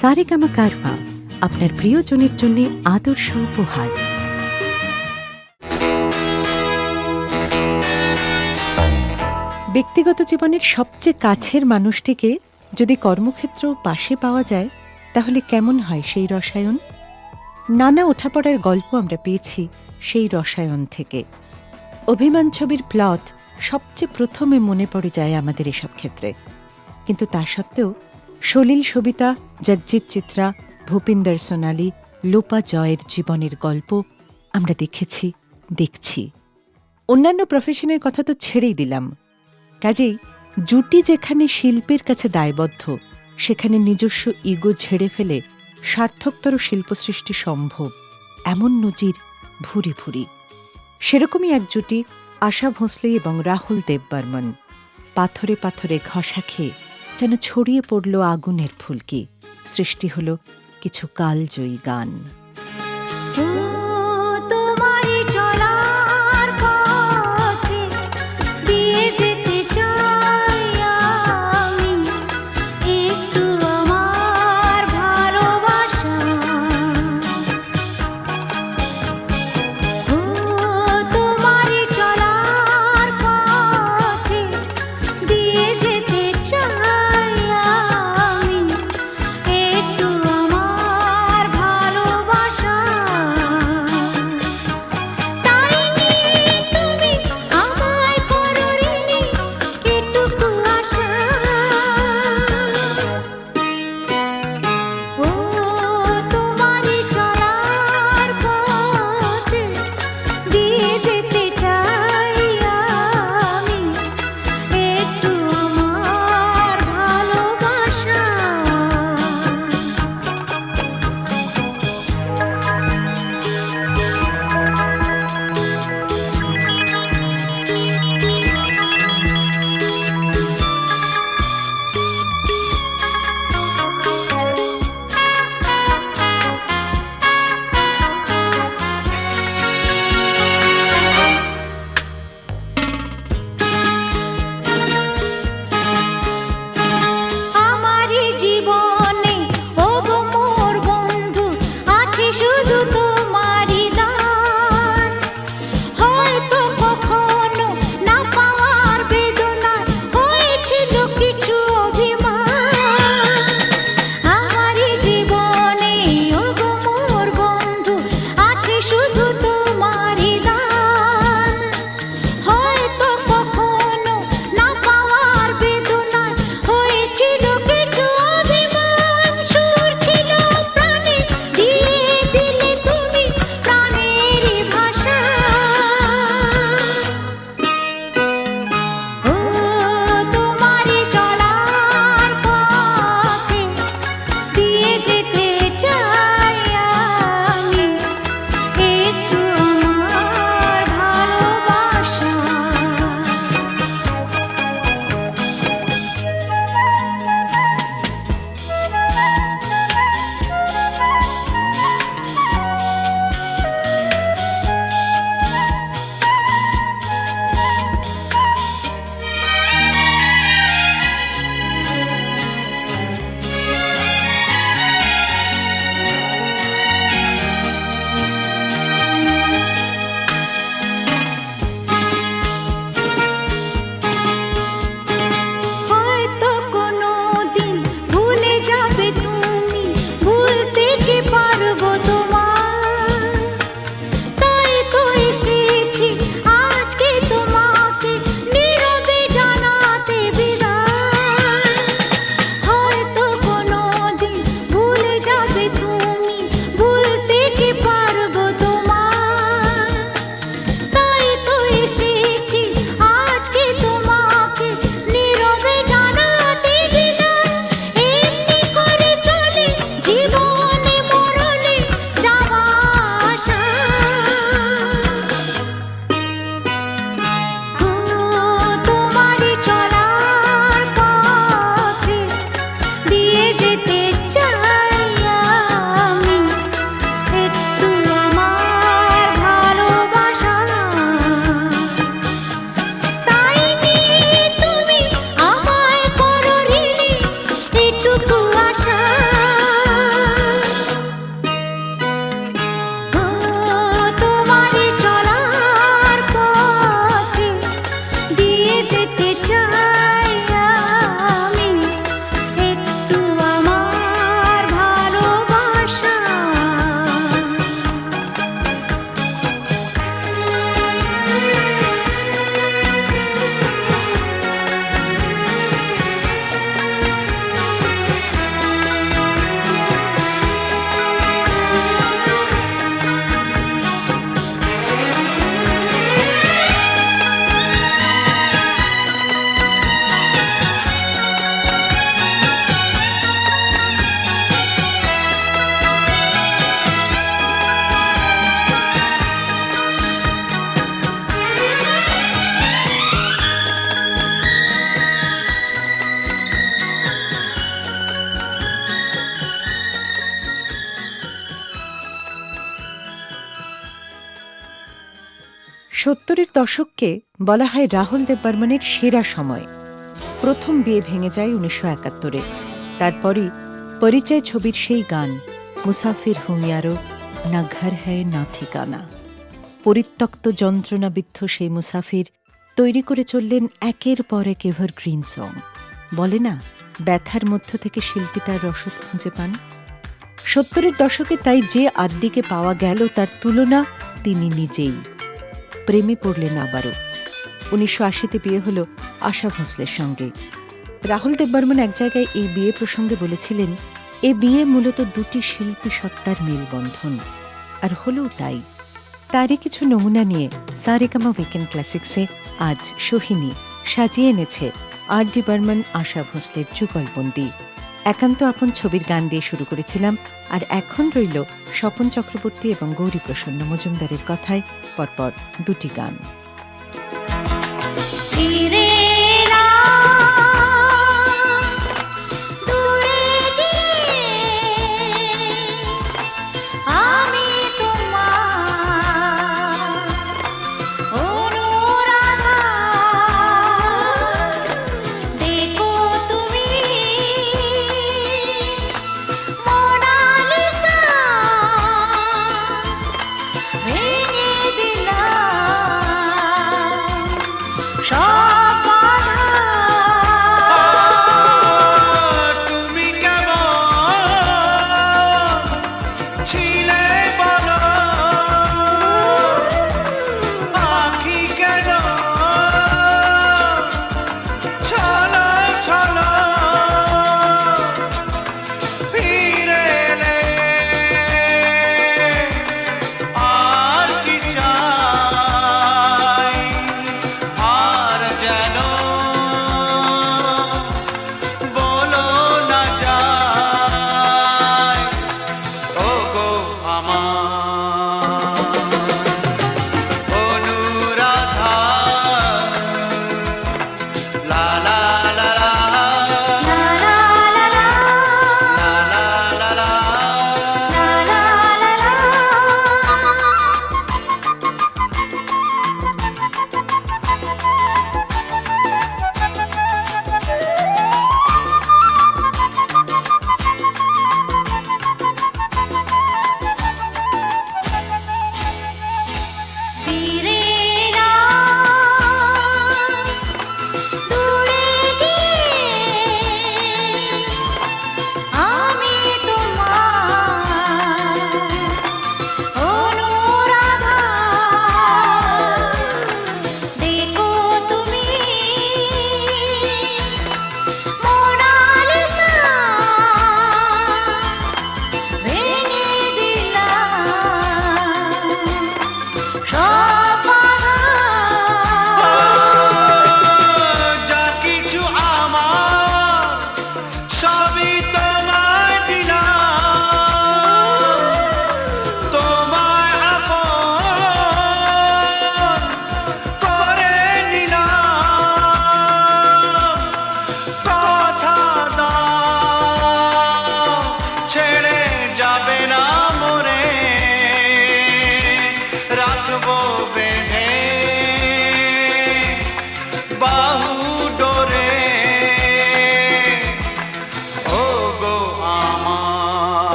সারেগামা কারভা আপনার প্রিয়জনের জন্য আদর্শ উপহার। ব্যক্তিগত জীবনের সবচেয়ে কাছের মানুষটিকে যদি কর্মক্ষেত্র পাশে পাওয়া যায় তাহলে কেমন হয় সেই রসায়ন? নানা ওঠাপড়ার গল্প আমরা পেয়েছি সেই রসায়ন থেকে। অভিমান ছবির প্লট সবচেয়ে প্রথমে মনে পড়ে যায় আমাদের এসব ক্ষেত্রে, কিন্তু তা সত্ত্বেও সলিল সবিতা, জগজিৎ চিত্রা, ভূপিন্দর সোনালী, লোপা জয়ের জীবনের গল্প আমরা দেখেছি, দেখছি। অন্যান্য প্রফেশনের কথা তো ছেড়েই দিলাম। কাজেই জুটি যেখানে শিল্পের কাছে দায়বদ্ধ, সেখানে নিজস্ব ইগো ঝেড়ে ফেলে সার্থকতর শিল্পসৃষ্টি সম্ভব, এমন নজির ভুরি ভুরি। সেরকমই এক জুটি আশা ভোঁসলে এবং রাহুল দেববর্মন। পাথরে পাথরে ঘষা খেয়ে যেন ছড়িয়ে পড়ল আগুনের ফুলকি, সৃষ্টি হল কিছু কালজয়ী গান। 70-এর দশককে বলা হয় রাহুল দেব বর্মনের সেরা সময়। প্রথম বিয়ে ভেঙে যায় 1971-এ। তারপরই পরিচয় ছবির সেই গান মুসাফির হুঁ ইয়ারো, না ঘর হ্যায় না ঠিকানা। পরিত্যক্ত যন্ত্রণাবিদ্ধ সেই মুসাফির তৈরি করে চললেন একের পর এক এভারগ্রিন সং। বলে না, ব্যথার মধ্য থেকে শিল্পী তার রসদ খুঁজে পান। 70-এর দশকে তাই যে আড্ডিকে পাওয়া গেল তার তুলনা তিনি নিজেই। প্রেমে পড়লেন আবারও। 1980-তে বিয়ে হল আশা ভোঁসলের সঙ্গে। রাহুল দেব বর্মন এক জায়গায় এই বিয়ে প্রসঙ্গে বলেছিলেন, এ বিয়ে মূলত দুটি শিল্পী সত্তার মেলবন্ধন। আর হলেও তাই। তারই কিছু নমুনা নিয়ে সারেগামা উইকেন্ড ক্লাসিক্সে আজ সোহিনী সাজিয়ে এনেছে আর.ডি. বর্মন আশা ভোঁসলের যুগলবন্দি। একান্ত আপন ছবির গান দিয়ে শুরু করেছিলাম, আর এখন রইল স্বপন চক্রবর্তী এবং গৌরী প্রসন্ন মজুমদারের কথায় পরপর দুটি গান।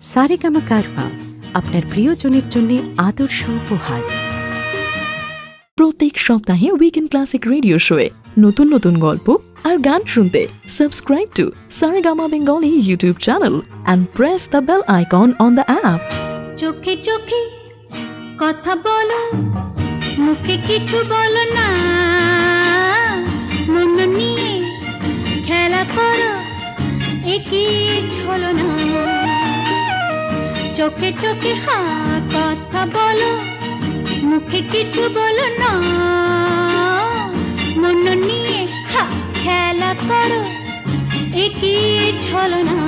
সারেগামা কারওয়া আপনার প্রিয়জনের জন্য আদর্শ উপহার। প্রত্যেক সপ্তাহে উইকেন্ড ক্লাসিক রেডিও শোয়ে নতুন নতুন গল্প আর গান শুনতে subscribe to Saregama Bengali YouTube channel and press the bell icon on the app. চোখে চোখে কথা বলো, মুখে কিছু বলো না, মন নিয়ে খেলা করো, একই ছলো না। চোখে চোখে কথা বলো, মুখে কিছু বলো না, মন নিয়ে খেলা করো, একই ছলো না।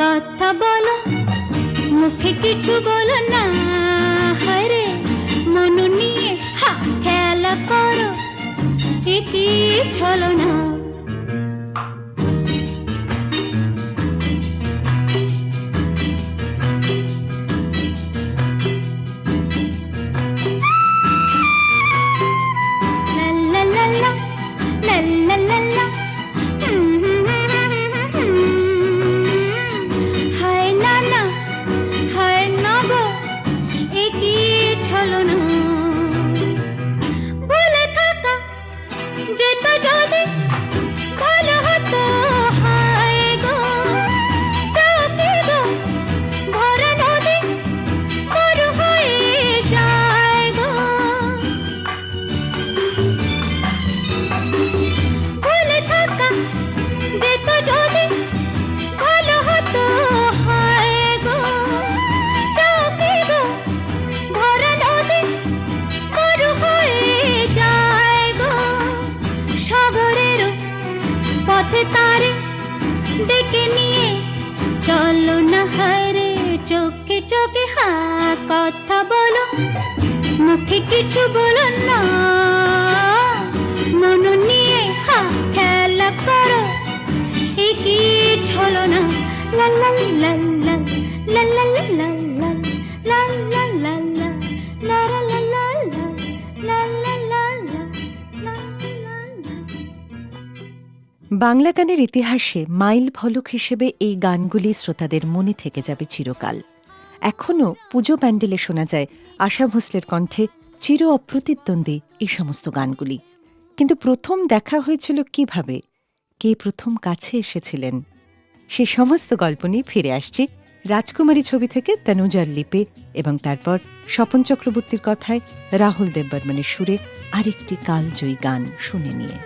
কথা বলো, মুখে কিছু বলো না। হায়রে মন নিয়ে খেলা করো, কি ছলো না। তারে ডেকে নিয়ে চলো না, হায়রে চোখে চোখে কথা বলো, মুখে কিছু বলো না। মন নিয়ে খেলা করো, কি ছলো না। লা লা লা লা লা লা লা লা লা লা লা লা লা লা লা লা লা লা। বাংলা গানের ইতিহাসে মাইল ফলক হিসেবে এই গানগুলি শ্রোতাদের মনে থেকে যাবে চিরকাল। এখনও পুজো প্যান্ডেলে শোনা যায় আশা ভোঁসলের কণ্ঠে চির অপ্রতিদ্বন্দ্বী এই সমস্ত গানগুলি। কিন্তু প্রথম দেখা হয়েছিল কিভাবে, কে প্রথম কাছে এসেছিলেন, সে সমস্ত গল্প নিয়ে ফিরে আসছি রাজকুমারী ছবি থেকে তনুজার লিপে এবং তারপর স্বপন চক্রবর্তীর কথায় রাহুল দেববর্মনের সুরে আরেকটি কালজয়ী গান শুনে নিয়ে।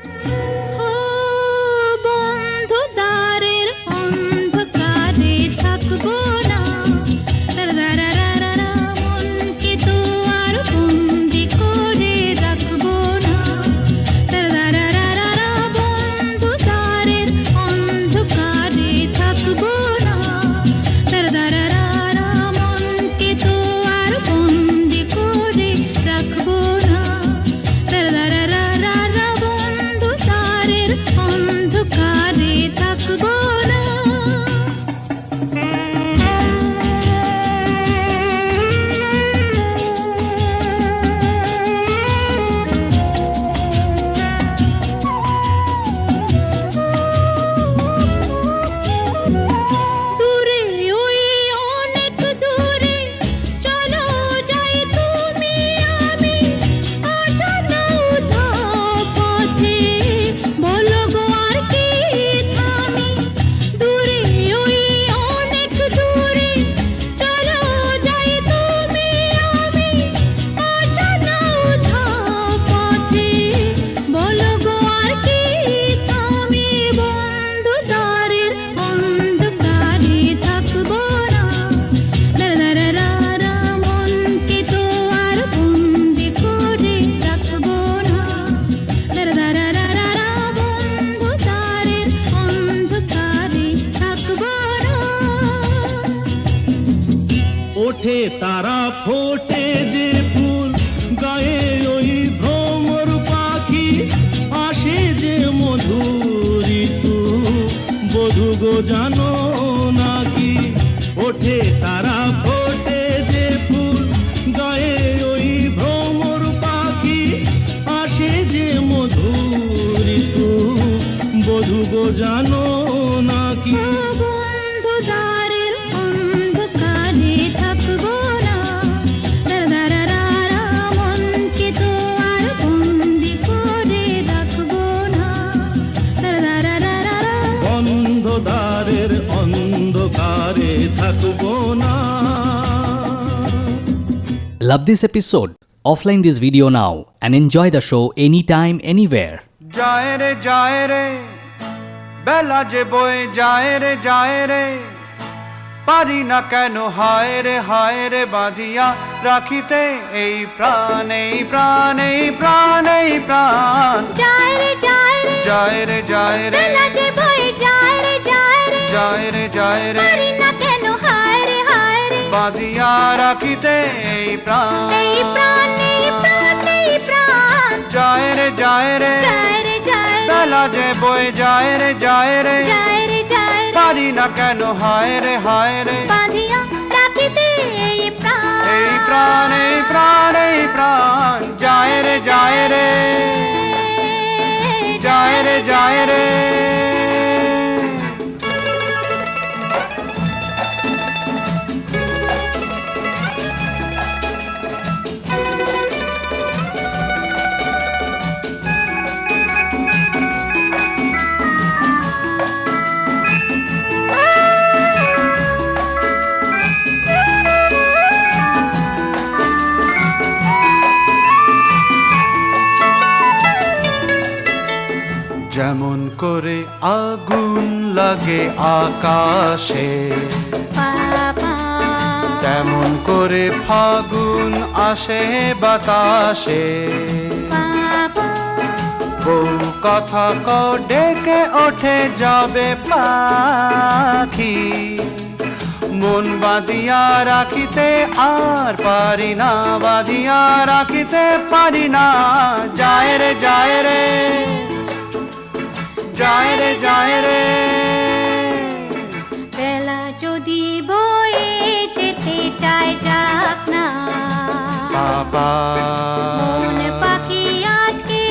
তারা ফোটে যে ফুল, গায়ে ওই ভ্রমর পাখি, আসে যে মধুর ঋতু, বধূ গো জানো নাকি। ওঠে তারা ফোটে যে ফুল, গায়ে ওই ভ্রমর পাখি, আসে যে মধুর ঋতু, বধূ গো জানো নাকি। Love this episode? Offline this video now and enjoy the show anytime, anywhere. যায় রে বেলা যে বয়ে যায় রে, পারি না কেন হায় রে বাঁধিয়া রাখিতে এই প্রাণ, এই প্রাণ, এই প্রাণ, এই প্রাণ। যায় রে যায় রে বেলা যে বয়ে যায় রে যায় রে যায় রে পারি না কেন হায় রে হায় রে বাঁধিয়া রাখিতে এই প্রাণ এই প্রাণ এই প্রাণ এই প্রাণ যায় রে যায় রে যায় রে যায় রে বেলা যে বয়ে যায় রে যায় রে যায় রে যায় রে পারি না কেন হায় রে হায় রে বাঁধিয়া রাখিতে এই প্রাণ এই প্রাণ এই প্রাণ এই প্রাণ যায় রে যায় রে যায় রে যায় রে যেমন করে আগুন লাগে আকাশে বাবা তেমন করে ফাগুন আসে বাতাসে বাবা বউ কথা ক ডেকে ওঠে যাবে পাখি মন বাঁধিয়া রাখিতে আর পারি না বাঁধিয়া রাখিতে পারি না যায় রে যায় রে যায় রে যায় রে বেলা যদি বয়ে যেতে চায় যাক না বাবা মন পাখি আজকে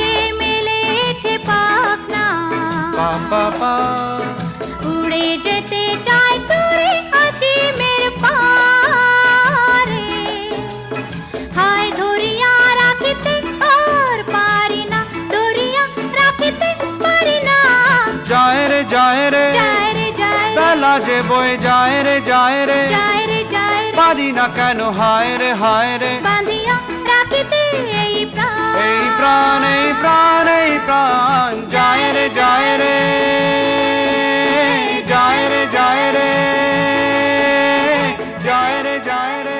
মেলেছে পাখ না বাবা উড়ে যেতে চায় তোরে অসীমের পারে হায় ধরিয়া রাখিতে আর পারি না ধরিয়া রাখিতে পারি না যায় রে যায় রে যায় রে যায় রে বেলা যে বয়ে যায় রে যায় রে যায় রে যায় রে পারি না কেন হায় রে হায় রে বাঁধিয়া রাখিতে এই প্রাণ এই প্রাণ এই প্রাণ এই প্রাণ যায় রে যায় রে যায় রে যায় রে যায় রে যায় রে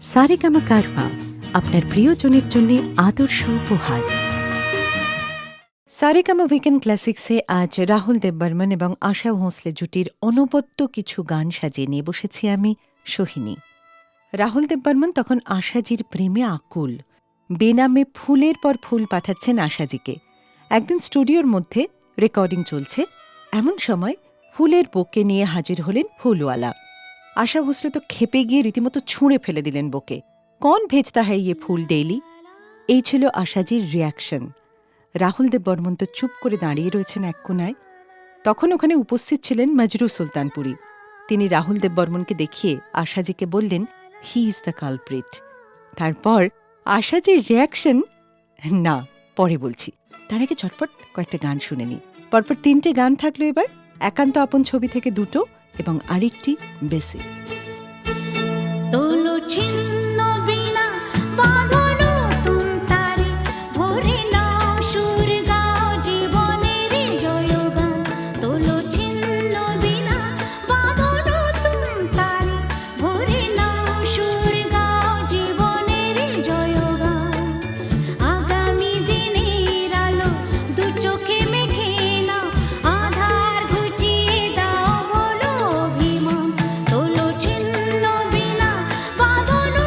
সারেগামা কারওয়া আপনার প্রিয়জনের জন্য আদর্শ উপহার। সারেগামা উইকেন্ড ক্লাসিক্সে আজ রাহুল দেববর্মন এবং আশা ভোঁসলে জুটির অনবদ্য কিছু গান সাজিয়ে নিয়ে বসেছি আমি সোহিনী। রাহুল দেববর্মন তখন আশাজির প্রেমে আকুল, বেনামে ফুলের পর ফুল পাঠাচ্ছেন আশাজিকে। একদিন স্টুডিওর মধ্যে রেকর্ডিং চলছে, এমন সময় ফুলের বোকে নিয়ে হাজির হলেন ফুলওয়ালা। আশা ভোঁসলে তো খেপে গিয়ে রীতিমতো ছুঁড়ে ফেলে দিলেন বোকে। কন ভেজতা হ্যায় ইয়ে ফুল ডেইলি? এই ছিল আশাজির রিয়াকশন। রাহুল দেববর্মন তো চুপ করে দাঁড়িয়ে রয়েছেন এক কোনায়। তখন ওখানে উপস্থিত ছিলেন মজরু সুলতানপুরি। তিনি রাহুল দেববর্মনকে দেখিয়ে আশাজিকে বললেন, হি ইজ দ্য কালপ্রিট। তারপর আশাজির রিয়াকশন না, পরে বলছি, তার আগে চটপট কয়েকটা গান শুনে নি। পরপর 3টে গান থাকলো এবার, একান্ত আপন ছবি থেকে 2টো এবং আরেকটি বেসিক। তোলো ছিন্ন বিনা বাঁধলো তুম তারে ভরে নাও সুর গাও জীবনের জয়গান তোলো ছিন্ন বিনা বাঁধলো তুম তারে ভরে নাও সুর গাও জীবনের জয়গান আগামী দিনের আলো দু চোখে মেঘে নাও আধার ঘুচিয়ে দাও বলো অভিমান তোলো ছিন্ন বিনা বাঁধলো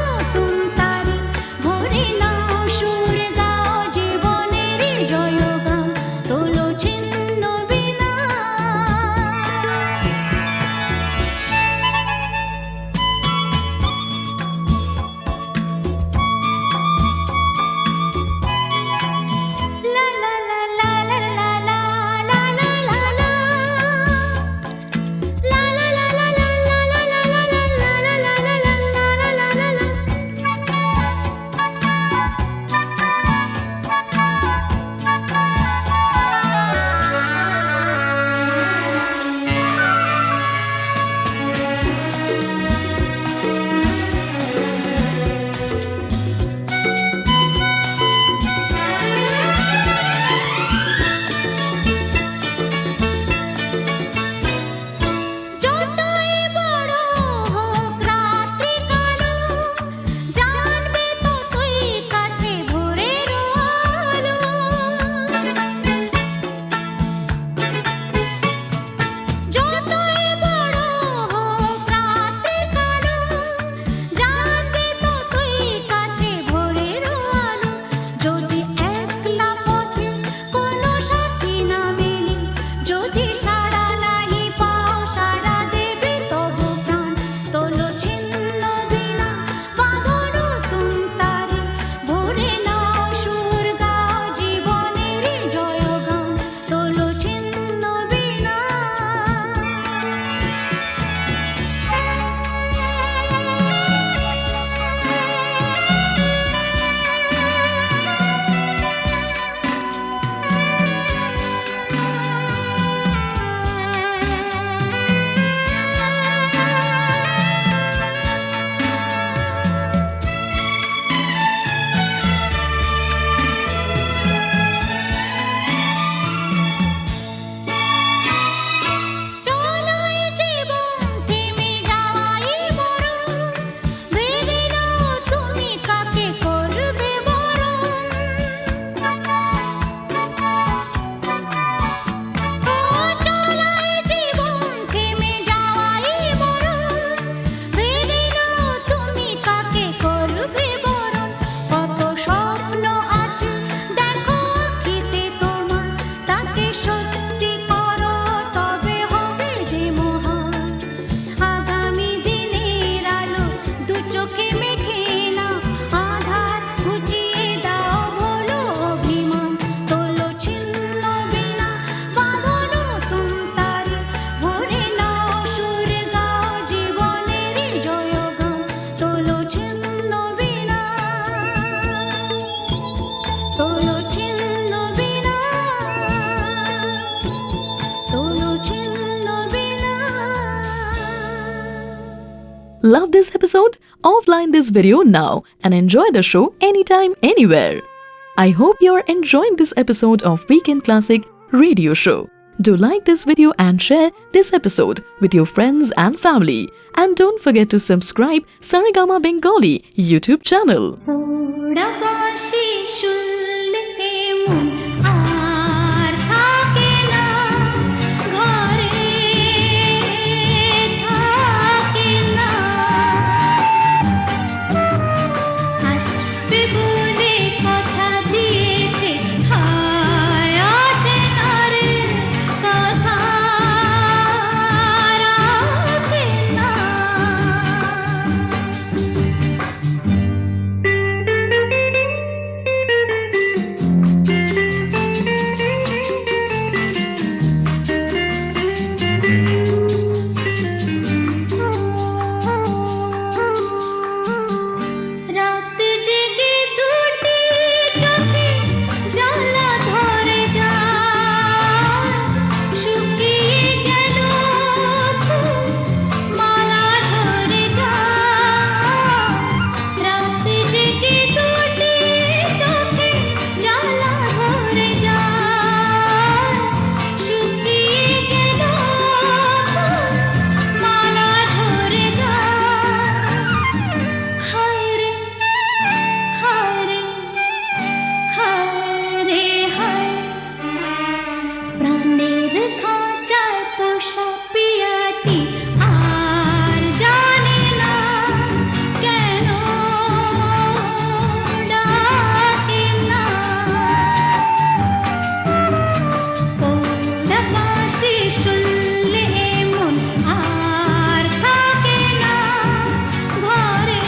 Love this episode? Offline this video now and enjoy the show anytime, anywhere. I hope you're enjoying this episode of Weekend Classic Radio Show. Do like this video and share this episode with your friends and family. And don't forget to subscribe Saregama Bengali YouTube channel. ওরা বাঁশি শুনলে মন আর থাকে না ঘরে থাকে না আসবে বলে কথা দিয়েছে হায় আসে না রে কথা রাখে না রাত জেগে দুটি চোখে জ্বালা ধরে যায় শুকিয়ে গেল ফুল মালা ধরে যায় রাত জেগে দুটি চোখে জ্বালা ধরে যায় শুকিয়ে গেল ফুল মালা ধরে যায় হায় রে হায় রে হায় রে হায় প্রাণের খাঁচায় পোষা পিয়াটি আর জানে না কেন ডাকে না ওরা বাঁশি শুনলে মন আর থাকে না ঘরে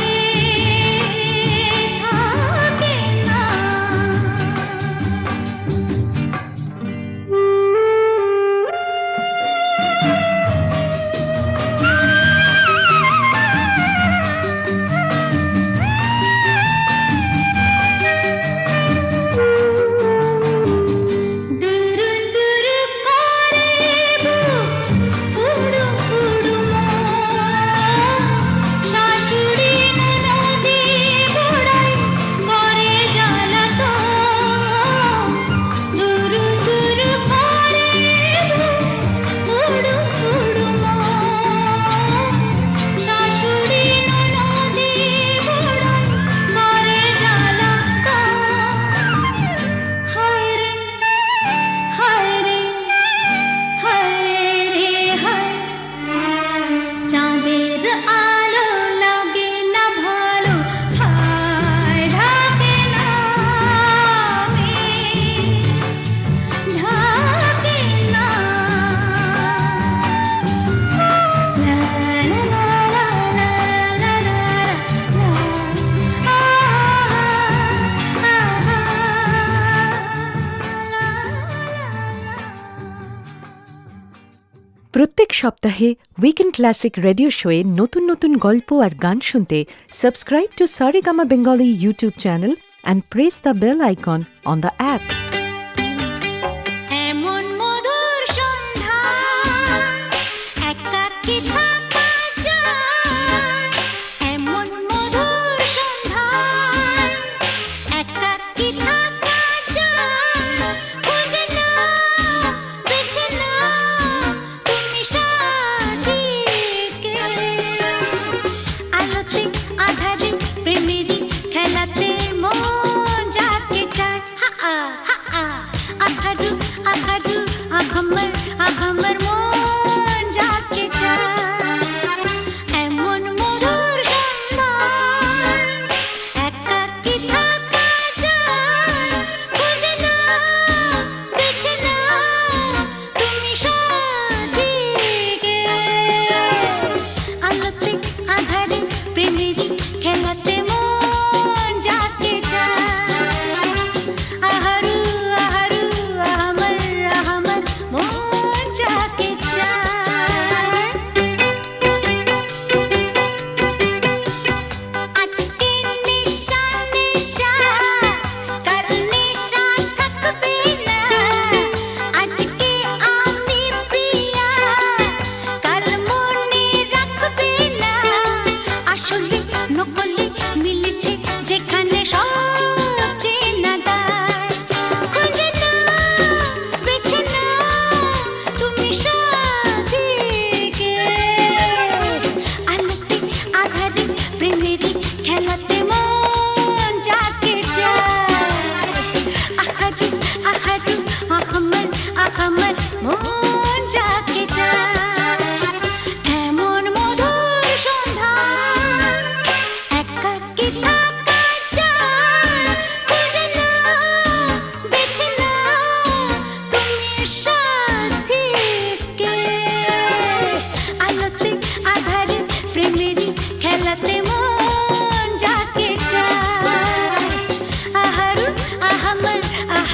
থাকে না দূর দূর করে বুক উড়ু উড়ু শাশুড়ি নদী বড়াই করে জ্বালাতন দূর দূর করে বুক উড়ু উড়ু শাশুড়ি নদী বড়াই করে জ্বালাতন হায় রে হায় রে হায় রে হায় চাঁদের আলো লাগে না ভালো হায় ঢাকে না ঢাকে না লা লা লা লা লা লা প্রত্যেক সপ্তাহে উইকেন্ড ক্লাসিক রেডিও শোয়ে নতুন নতুন গল্প আর গান শুনতে subscribe to Saregama Bengali YouTube channel and press the bell icon on the app এমন মধুর সন্ধ্যা একাকী থাকা যায় এমন মধুর সন্ধ্যা একাকী থাকা যায় খুঁজে নাও দেখে নাও তুমি সাথীকে আলোতে আধারে প্রেমেরই খেলাতে মন যাকে চায় হা হা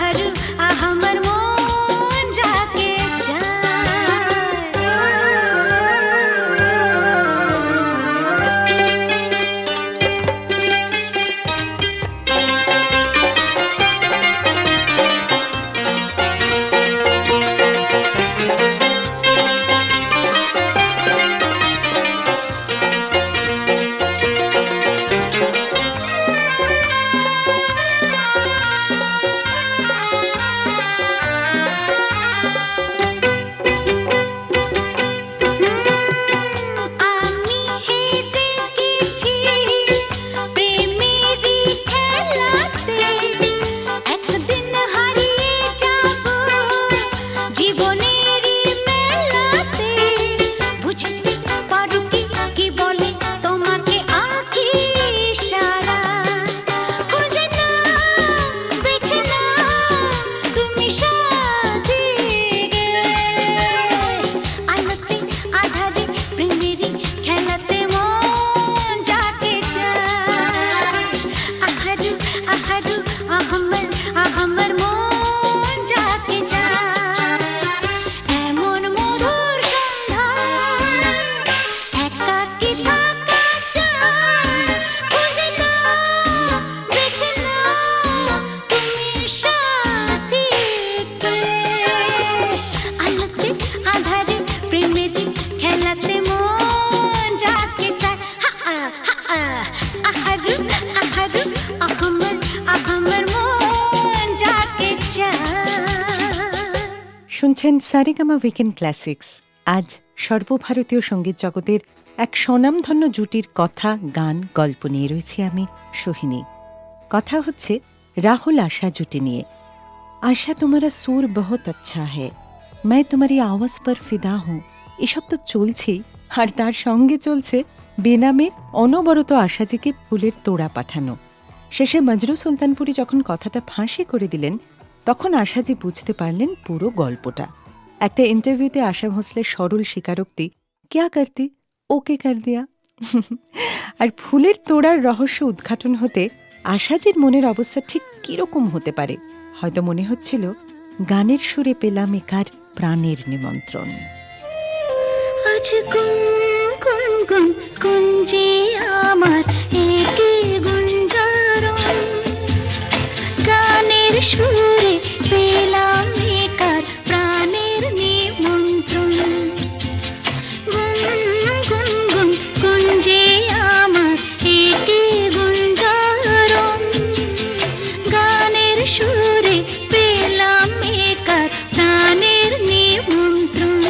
আহারু আহামার মন যাকে চায়। আমি হেঁটে গেছি প্রেমেরই খেলাতে, একদিন হারিয়ে যাব জীবনেরই মেলাতে। বুঝতে পারো কি কি বলে তোমাকে আঁখি ইশারা, খুঁজে না বেছে না তুমি সাজিয়ে। আলোতে আধারে প্রেমেরই খেলাতে মন যাকে চায়। আহারু আহারু আহমর আহমর মন যাকে চায়। এমন মধুর সন্ধ্যায় একাকী থাকা চায়। খুঁজে না বেছে না তুমি সাথীকে। আলোতে আধারে প্রেমেরই খেলাতে মন যাকে চায়। আহারু আহারু আহমর আহমর মন যাকে চায়। শুনছেন সারেগামা উইকেন্ড ক্লাসিক্স। আজ সর্বভারতীয় সঙ্গীত জগতের এক স্বনামধন্য জুটির কথা, গান, গল্প নিয়ে রয়েছি আমি সোহিনী। কথা হচ্ছে রাহুল আশা জুটি নিয়ে। আশা তোমারা সুর বহুত আচ্ছা হ্যায়, मैं तुम्हारी आवाज पर फिदा हूँ, এসব তো চলছেই, আর তার সঙ্গে চলছে বেনামে অনবরত আশাজিকে ফুলের তোড়া পাঠানো। শেষে মজরু সুলতানপুরি যখন কথাটা ফাঁসি করে দিলেন, তখন আশাজি বুঝতে পারলেন পুরো গল্পটা। একটা ইন্টারভিউতে আশা ভোঁসলের সরল স্বীকারোক্তি, ক্যা করতি, ওকে কর দিয়া। আর ফুলের তোড়ার রহস্য উদ্ঘাটন হতে আশাজির মনের অবস্থা ঠিক কিরকম হতে পারে, হয়তো মনে হচ্ছিল গানের সুরে পেলাম একার প্রাণের নিমন্ত্রণ। আজ গুন গুন গুন গুঞ্জে আমার একে গুঞ্জারণ, গানের সুরে পেলাম একার প্রাণের নিমন্ত্রণ। গুন গুন গুন গুঞ্জে আমার একে গুঞ্জারণ, গানের সুরে পেলাম একার প্রাণের নিমন্ত্রণ।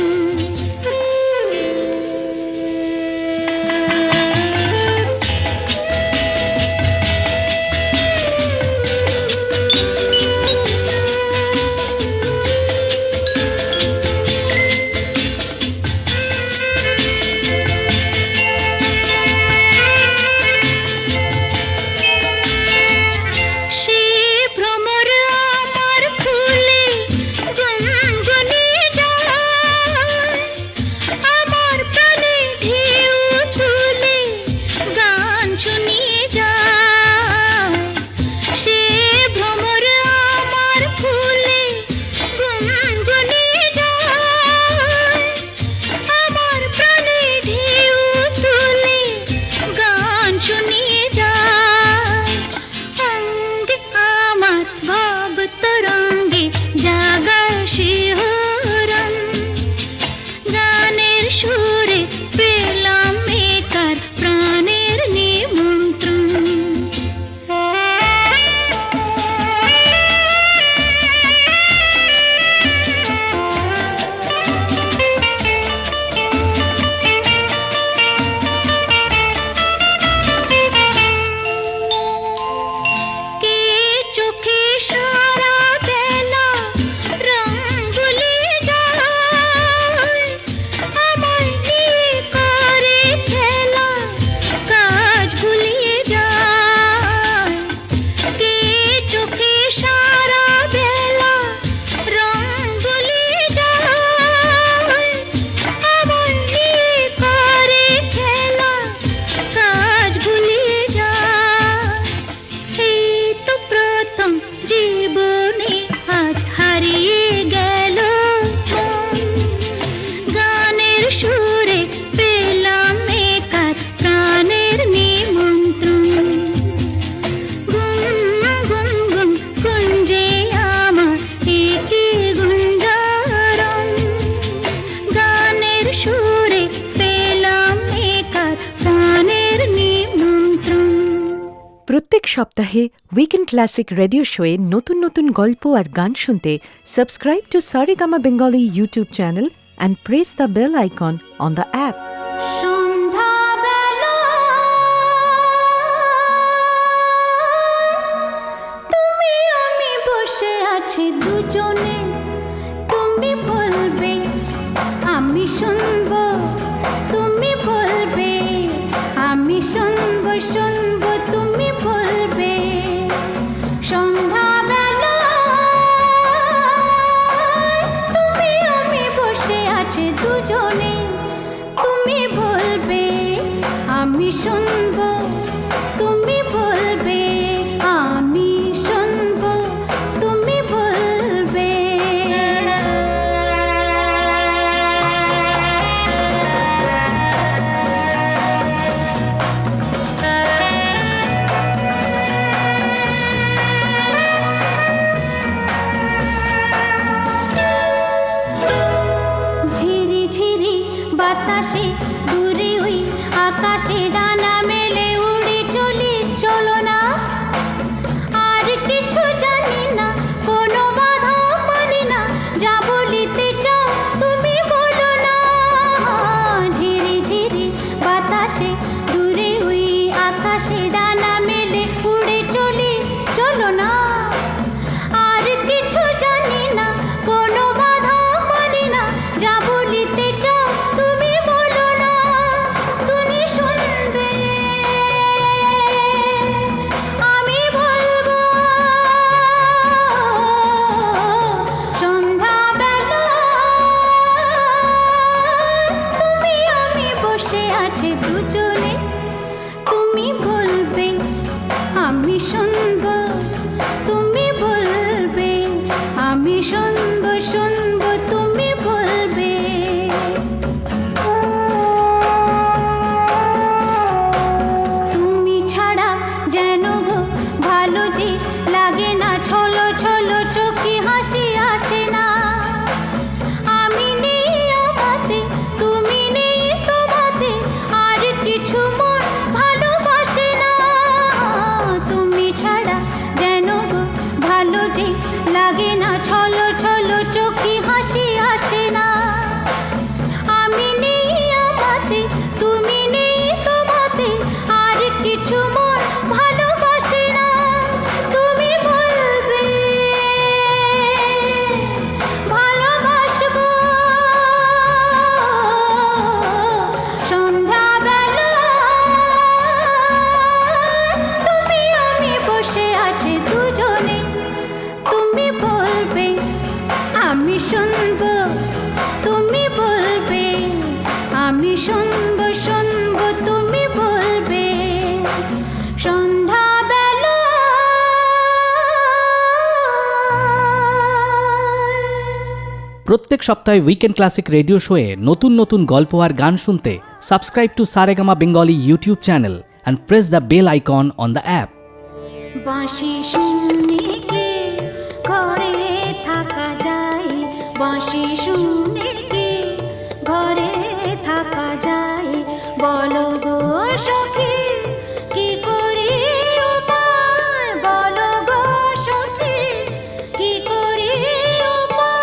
প্রত্যেক সপ্তাহে উইকেন্ড ক্লাসিক রেডিও শোয়ে নতুন নতুন গল্প আর গান শুনতে subscribe to Saregama Bengali YouTube channel and press the bell icon on the app. সন্ধ্যাবেলা তুমি আমি বসে আছি দুজনে, তুমি বলবে আমি শুনবো, তুমি বলবে আমি শুনবো, শুনবো তুমি বলবে। সন্ধ্যাবেলা তুমি আমি বসে আছি দুজনে, তুমি বলবে আমি শুনবো, তুমি বলবে আমি শুনবো, তুমি বলবে। ঝিরি ঝিরি বাতাসে দূরে ওই আকাশে ডানা মেলে উড়ে চলি, চলো না আর কিছু জানি না, কোনো বাধা মানি না, যা বলিতে চাও তুমি বলো না। ঝিরি ঝিরি বাতাসে দূরে ওই আকাশে ডানা মেলে উড়ে চলি, চলো না আর কিছু জানি না, কোনো বাধা মানি না, যা বলিতে চাও তুমি বলো না। তুমি শুনবে আমি বলবো। সন্ধ্যাবেলা তুমি আমি বসে আছি দুজনে, তুমি বলবে আমি শুনবো, তুমি বলবে আমি শুনবো, শুনবো তুমি বলবে। তুমি ছাড়া যেন গো ভালো যে লাগে না, ছলো ছলো চোখে হাসি আসে না। আমি নেই আমাতে, তুমি নেই তোমাতে, আর কিছু মন ভালোবাসে না। তুমি ছাড়া যেন গো ভালো যে লাগে না, ছলো ছলো চোখে হাসি আসে না। আমি নেই আমাতে, তুমি নেই তোমাতে, আর কিছু মন ভালোবাসে না। তুমি বলবে ভালোবাসবো। সন্ধ্যাবেলা তুমি আমি বসে আছি দুজনে, তুমি বলবে আমি শুনবো, তুমি বলবে আমি শুনবো, শুনবো তুমি বলবে। সন্ধ্যাবেলা প্রত্যেক সপ্তাহে উইকেন্ড ক্লাসিক রেডিও শোয়ে নতুন নতুন গল্প আর গান শুনতে subscribe to Saregama Bengali YouTube channel and press the bell icon on the app. বাঁশি শুনে কি ঘরে থাকা যায়, বাঁশি শুনে কি ঘরে থাকা যায়, বলো গো সখী কি করি উপায়, বলো গো সখী কি করি উপায়।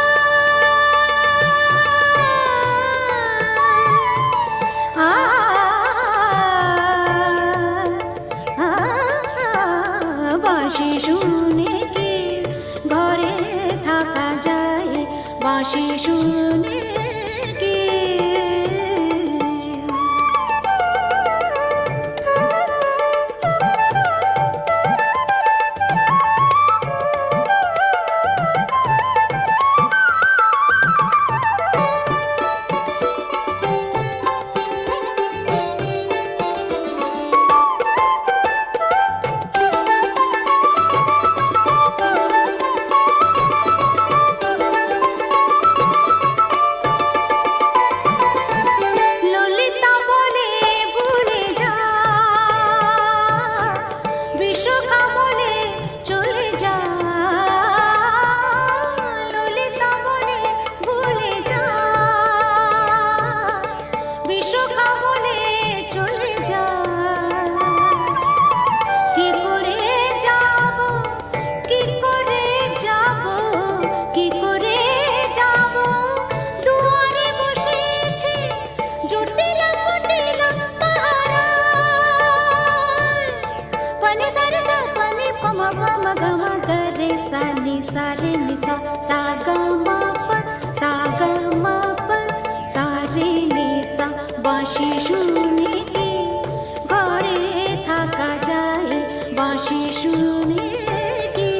বাঁশি শুনে কি ঘরে থাকা যায়, বাঁশি শুনে কি। রে নি সা সা গা মা পা সা গা মা পা সা রে নি সা বাঁশি শুনে কি ঘরে থাকা যায় বাঁশি শুনে কি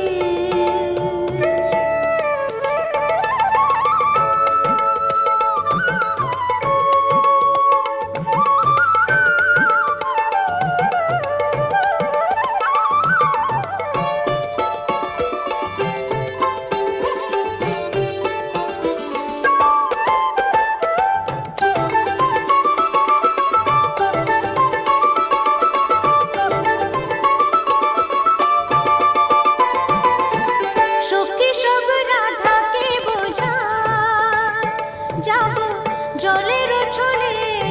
সখী সব রাধাকে বোঝা যাব জলের ছলে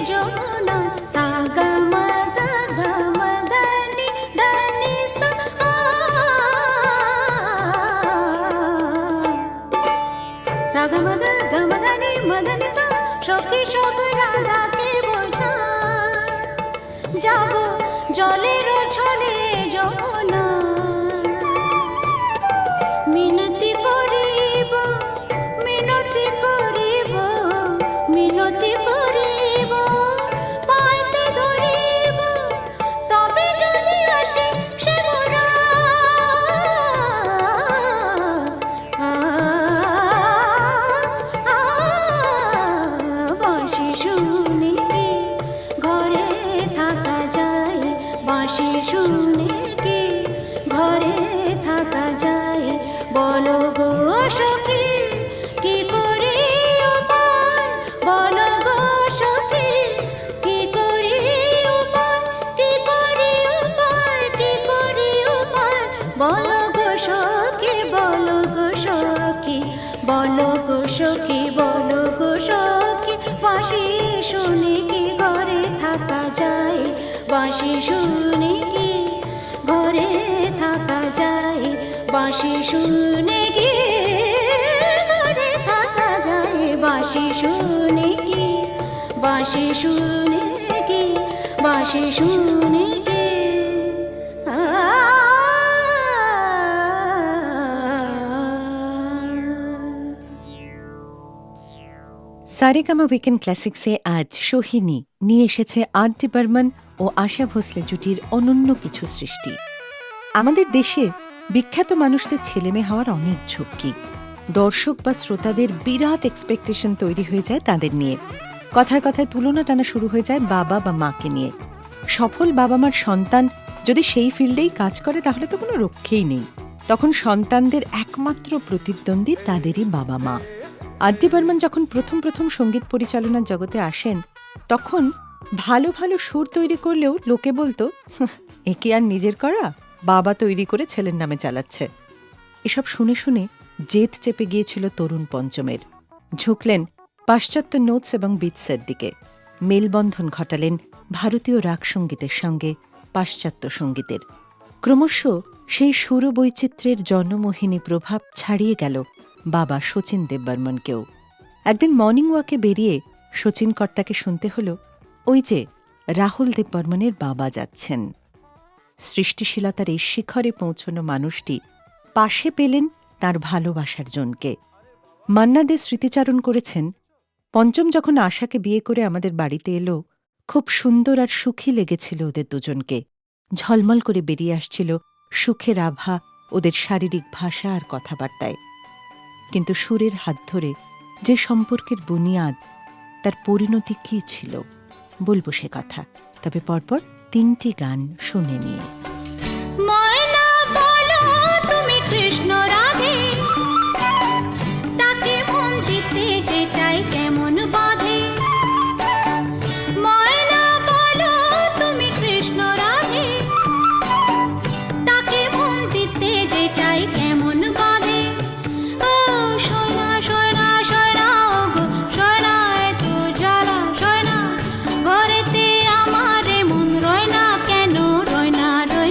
যমুনা সা গা মা দা নি সা সা গা মা দা নি সা সখী সব রাধাকে বোঝা যাব জলের ছলে যমুনা মিনতি করিব মিনতি করিব মিনতি করিব পাইতে ধরিব তবে যদি আসে সে মোরা বাঁশি শুনে কি ঘরে থাকা যায় বাঁশি শুনে কি ঘরে থাকা যায় বলো গো সখী কি করে উপায় বলো গো সখী কি করে উপায় কি করে উপায় কি করে উপায় বলো গো সখী বলো গো সখী বলো গো সখী বলো গো সখী বাঁশি শুনে কি ঘরে থাকা যায় বাঁশি শুনে কি ঘরে থাকা যায় বাঁশি শুনে কি ঘরে থাকা যায় বাঁশি শুনে কি বাঁশি শুনে কি বাঁশি শুনে কি সারেগামা উইকেন্ড ক্লাসিক্সে আজ সোহিনী নিয়ে এসেছে আরডি বর্মন ও আশা ভোসলে জুটির অনন্য কিছু সৃষ্টি। আমাদের দেশে বিখ্যাত মানুষদের ছেলেমেয়ে হওয়ার অনেক ঝক্কি। দর্শক বা শ্রোতাদের বিরাট এক্সপেকটেশন তৈরি হয়ে যায় তাদের নিয়ে। কথায় কথায় তুলনা টানা শুরু হয়ে যায় বাবা বা মাকে নিয়ে। সফল বাবা মার সন্তান যদি সেই ফিল্ডেই কাজ করে তাহলে তো কোনো রক্ষেই নেই। তখন সন্তানদের একমাত্র প্রতিদ্বন্দ্বী তাদেরই বাবা মা। আরডি বর্মন যখন প্রথম সঙ্গীত পরিচালনার জগতে আসেন তখন ভালো ভালো সুর তৈরি করলেও লোকে বলতো একে আর নিজের করা, বাবা তৈরি করে ছেলের নামে চালাচ্ছে। এসব শুনে শুনে জেদ চেপে গিয়েছিল তরুণ পঞ্চমের। ঝুঁকলেন পাশ্চাত্য নোটস এবং বিটসের দিকে। মেলবন্ধন ঘটালেন ভারতীয় রাগ সঙ্গীতের সঙ্গে পাশ্চাত্য সঙ্গীতের। ক্রমশ সেই সুরবৈচিত্র্যের জনমোহিনী প্রভাব ছাড়িয়ে গেল বাবা শচীন দেববর্মনকেও। একদিন মর্নিং ওয়াকে বেরিয়ে শচীন কর্তাকে শুনতে হল ওই যে রাহুল দেববর্মনের বাবা যাচ্ছেন। সৃষ্টিশীলতার এই শিখরে পৌঁছনো মানুষটি পাশে পেলেন তার ভালোবাসার জনকে। মান্না দে স্মৃতিচারণ করেছেন, পঞ্চম যখন আশাকে বিয়ে করে আমাদের বাড়িতে এলো খুব সুন্দর আর সুখী লেগেছিল ওদের দুজনকে। ঝলমল করে বেরিয়ে আসছিল সুখের আভা ওদের শারীরিক ভাষা আর কথাবার্তায়। কিন্তু সুরের হাত ধরে যে সম্পর্কের বুনিয়াদ, তার পরিণতি কী ছিল বলবো সে কথা, তবে পরপর 3টি গান শুনে নিয়ে। ময়না বলো তুমি কৃষ্ণ রাধে, তাকে মন দিতে যে চাই কেমন বাঁধে। ময়না বলো তুমি কৃষ্ণ রাধে, তাকে মন দিতে যে চাই কেমন বাঁধে। ও সোনা সোনা সোনা গো সোনা, এত জ্বালা সোনা, ঘরেতে আমার মন রয় না কেন, রয় না রয়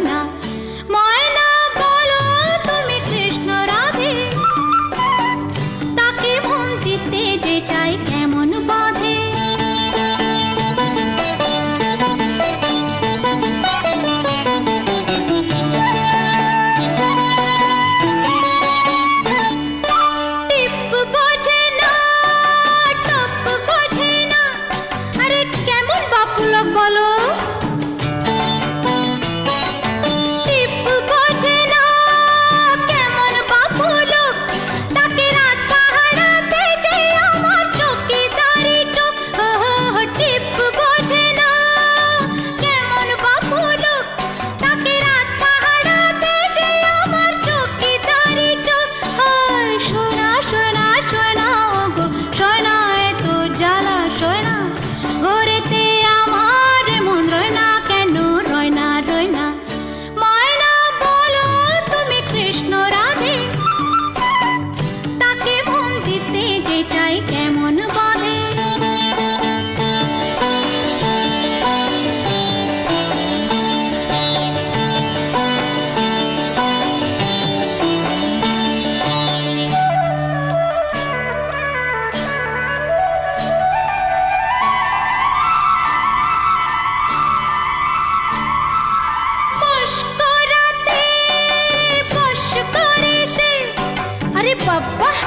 বাহ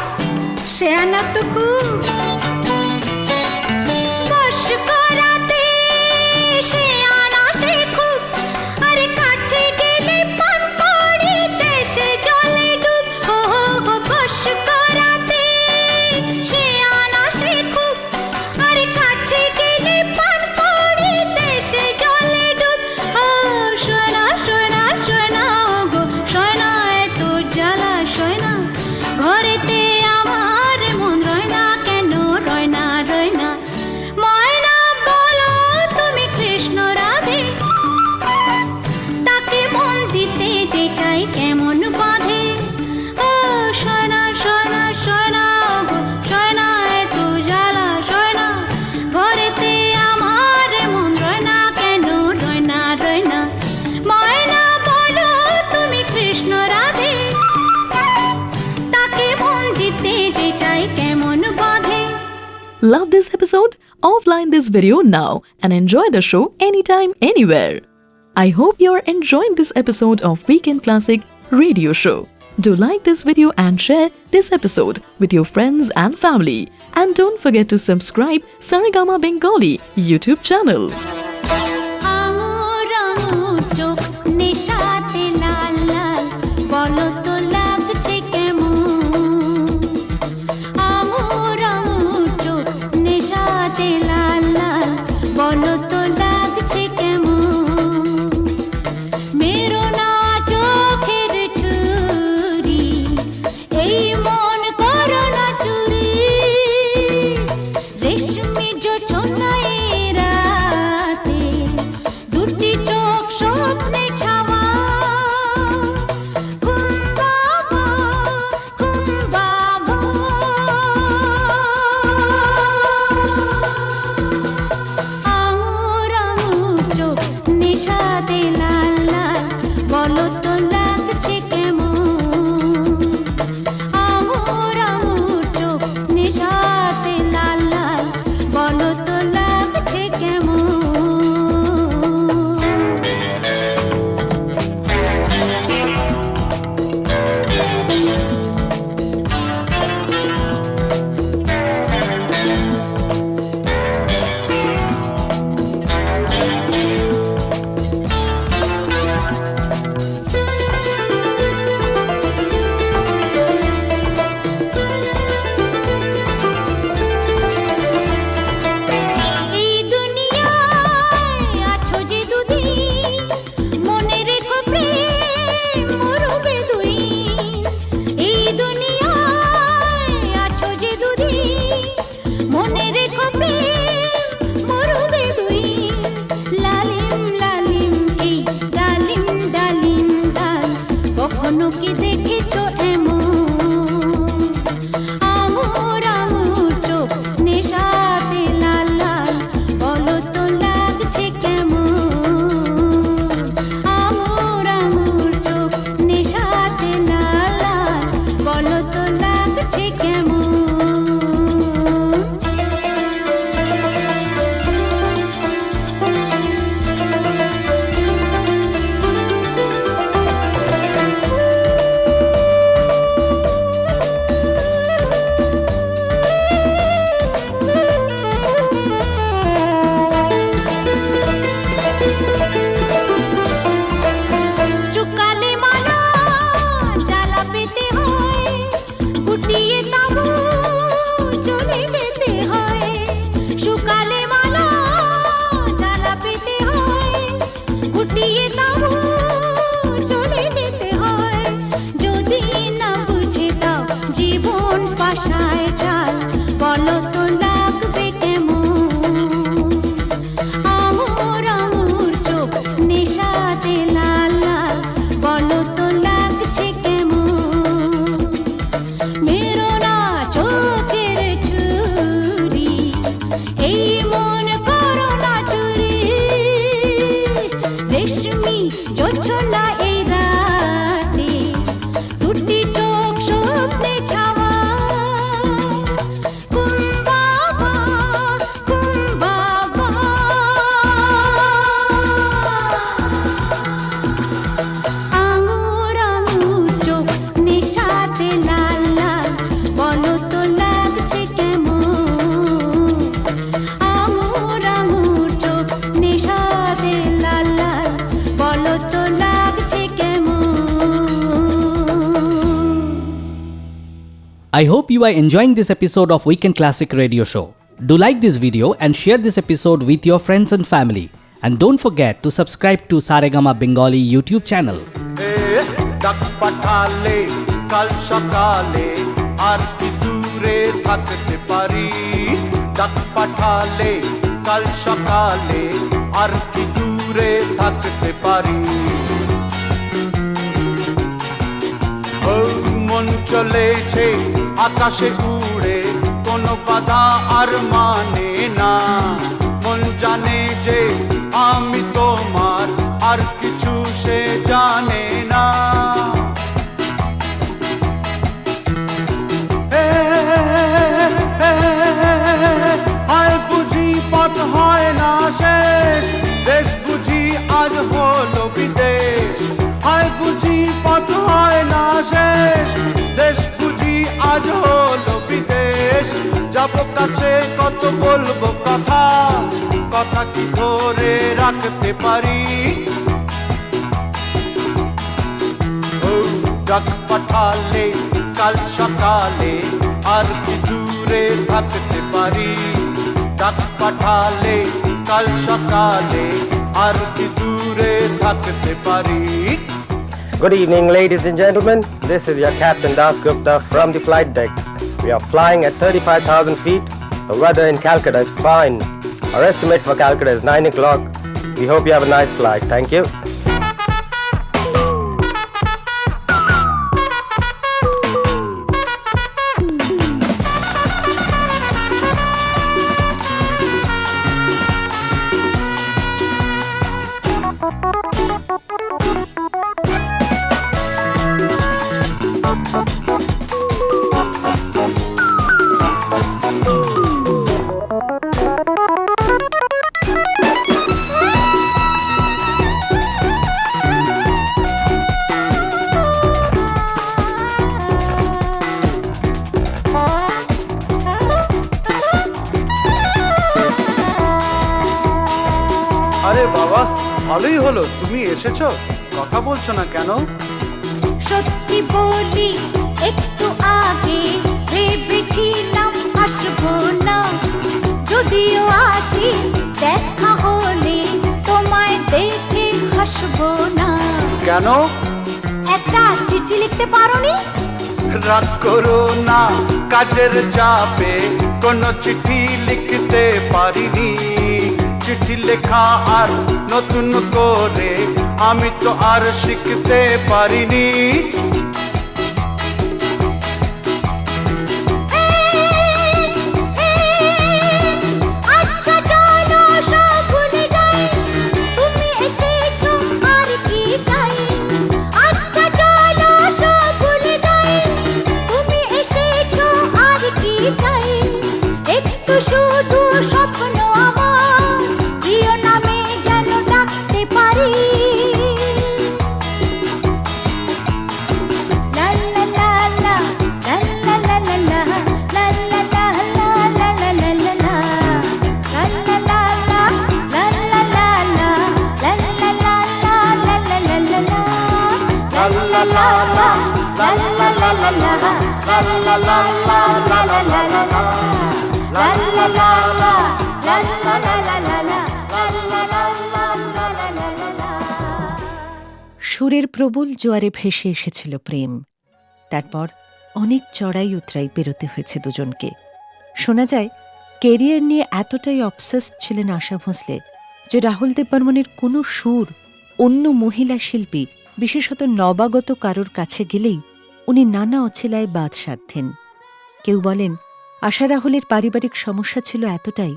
শেয়ানা তো খুব বশ করাতে শেয়ানা সে খুব আরে কাছে গেলে পান করিতে সে জলে ডুব ও বশ করাতে শেয়ানা সে খুব আরে কাছে গেলে পান করিতে সে জলে ডুব ও সোনা সোনা সোনা গো সোনা এত জ্বালা সোনা ঘরেতে আমার মন রয় না কেন রয় না রয় না ময়না বলো তুমি কৃষ্ণ রাধে তাকে মন দিতে যে চাই কেমন বাঁধে ও সোনা সোনা সোনা গো সোনা এত জ্বালা সোনা ঘরেতে আমার মন রয় না কেন রয় না রয় না ময়না বলো তুমি কৃষ্ণ রাধে তাকে মন দিতে যে চাই কেমন বাঁধে Love this episode? Offline this video now and enjoy the show anytime, anywhere. I hope you're enjoying this episode of Weekend Classic Radio Show. Do like this video and share this episode with your friends and family. And don't forget to subscribe Saregama Bengali YouTube channel. আঙুর আঙুর চোখ নেশাতে লাল লাল বলো তো লাগছে কেমন আঙুর আঙুর চোখ নেশাতে লাল লাল বলো তো লাগছে কেমন মেরো না চোখের ছুরি এই মন করো না চুরি রেশমি জোছনায় রাতে দুটি চোখ স্বপ্নে ছাওয়া ঘুম বাবা আঙুর আঙুর চোখ নেশাতে লাল লাল বলো তো লাগছে কেমন আঙুর আঙুর চোখ নেশাতে লাল লাল বলো তো লাগছে কেমন এই দুনিয়ায় আছো যে দুদিন মনে রেখো প্রেম মরবে দুই এই দুনিয়ায় আছো যে দুদিন মনে রেখো প্রেম মরবে দুই লালিম লালিম এই ডালিম ডালিম ডাল কখনো কি দেখেছো এমন আঙুর আঙুর চোখ নেশাতে লাল লাল বলো তো লাগছে কেমন আঙুর আঙুর চোখ নেশাতে লাল লাল বলো তো লাগছে কেমন চুকালে মালা জ্বালা পেতে হয় গুটিয়ে তাবু চলে যেতে হয় শুকালে মালা জ্বালা পেতে হয় গুটিয়ে তাবু চলে যেতে হয় যদি না বুঝে দাও জীবন পাশায় চাল বলো তো লাগবে কেমন আঙুর আঙুর চোখ নেশাতে লাল লাল বলো তো লাগছে কেমন মেরো না চোখ I hope you are enjoying this episode of Weekend Classic Radio Show. Do like this video and share this episode with your friends and family. And don't forget to subscribe to Saregama Bengali YouTube channel. ডাক পাঠালে কাল সকালে আর কি দূরে থাকতে পারি ডাক পাঠালে কাল সকালে আর কি দূরে থাকতে পারি ও মন চলেছে আকাশে উড়ে কোনো বাধা আর মানে না মন জানে যে আমি তোমার আর কিছু সে জানে না আর বুঝি পথ হয় না শেষ দেশ বুঝি আজ হলো বিদেশ আর বুঝি পথ হয় না শেষ দেশ বুঝি আজ হলো বিদেশ যাব কাছে কত বলবো কথা কথা কি ধরে রাখতে পারি ডাক পাঠালে কাল সকালে আর কি দূরে থাকতে পারি ডাক পাঠালে কাল সকালে আর কি দূরে থাকতে পারি Good evening, ladies and gentlemen. This is your Captain Das Gupta from the flight deck. We are flying at 35,000 feet. The weather in Calcutta is fine. Our estimate for Calcutta is 9 o'clock. We hope you have a nice flight. Thank you. আরে বাবা ভালোই হলো তুমি এসেছো কথা বলছো না কেন সত্যি বলি একটু আগে ভেবেছিলাম আসবো না যদিও আসি দেখা হলে তোমায় দেখে হাসবো না কেন একটা চিঠি লিখতে পারোনি রাগ করো না কাজের চাপে কোনো চিঠি লিখতে পারিনি চিঠি লেখা আর নতুন করে আমি তো আর শিখতে পারিনি আচ্ছা চলো সব ভুলে যাই তুমি এসেছো আর কি চাই আচ্ছা চলো সব ভুলে যাই তুমি এসেছো আর কি চাই একটু শুধু স্বপ্ন আমার প্রিয় নামে যেন ডাকতে পারি লা লা লা লা লা লা লা লা লা লা লা লা লা লা লা লা সুরের প্রবল জোয়ারে ভেসে এসেছিল প্রেম তারপর অনেক চড়াই উতরাই পেরোতে হয়েছে দুজনকে শোনা যায় কেরিয়ার নিয়ে এতটাই অবসেসড ছিলেন আশা ভোঁসলে যে রাহুল দেববর্মনের কোনো সুর অন্য মহিলা শিল্পী বিশেষত নবাগত কারোর কাছে গেলেই উনি নানা অছিলায় বাদ সাধতেন কেউ বলেন আশা রাহুলের পারিবারিক সমস্যা ছিল এতটাই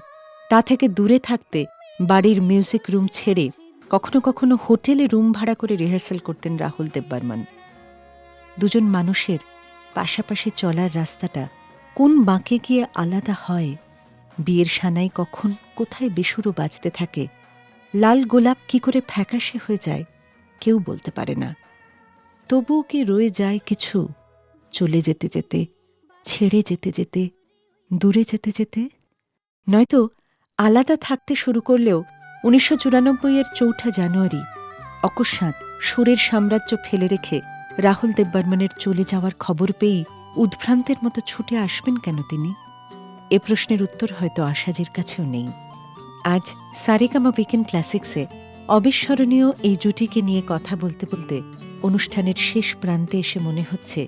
তা থেকে দূরে থাকতে বাড়ির মিউজিক রুম ছেড়ে কখনো কখনো হোটেলে রুম ভাড়া করে রিহার্সাল করতেন রাহুল দেববর্মন দুজন মানুষের পাশাপাশি চলার রাস্তাটা কোন বাঁকে গিয়ে আলাদা হয় বিয়ের সানাই কখন কোথায় বেসুরো বাজতে থাকে লাল গোলাপ কি করে ফ্যাকাশে হয়ে যায় কেউ বলতে পারে না তবুও কি রয়ে যায় কিছু চলে যেতে যেতে ছেড়ে যেতে যেতে দূরে যেতে যেতে নয়তো আলাদা থাকতে শুরু করলেও 1994-এর 4 জানুয়ারি অকস্মাৎ সুরের সাম্রাজ্য ফেলে রেখে রাহুল দেববর্মনের চলে যাওয়ার খবর পেয়েই উদ্ভ্রান্তের মতো ছুটে আসবেন কেন তিনি? এ প্রশ্নের উত্তর হয়তো আশাজির কাছেও নেই। আজ সারেগামা উইকেন্ড ক্লাসিক্সে অবিস্মরণীয় এই জুটিকে নিয়ে কথা বলতে বলতে অনুষ্ঠানের শেষ প্রান্তে এসে মনে হচ্ছে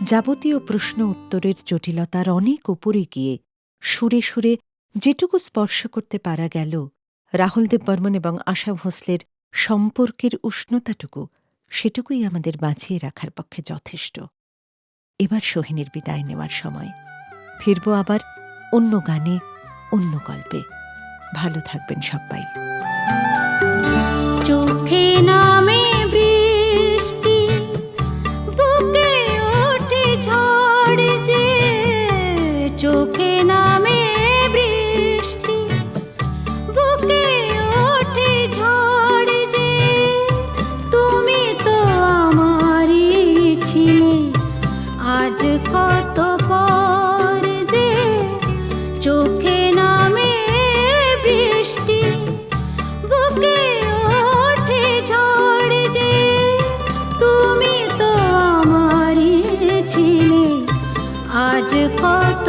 যাবতীয় প্রশ্ন উত্তরের জটিলতার অনেক উপরে গিয়ে সুরে সুরে যেটুকু স্পর্শ করতে পারা গেল রাহুল দেব বর্মন এবং আশা ভোঁসলের সম্পর্কের উষ্ণতাটুকু, সেটুকুই আমাদের বাঁচিয়ে রাখার পক্ষে যথেষ্ট। এবার সোহিনীর বিদায় নেওয়ার সময়। ফিরব আবার অন্য গানে, অন্য গল্পে। ভালো থাকবেন সবাই। চোখে নামে বৃষ্টি, বুকে ওঠে ঝড় যে, চোখে নামে বৃষ্টি, বুকে ওঠে ঝড় যে, তুমি তো আমারই ছিলে আজ কত পর যে, চোখে নামে বৃষ্টি, বুকে ওঠে ঝড় যে, তুমি তো আমারই ছিলে আজ কত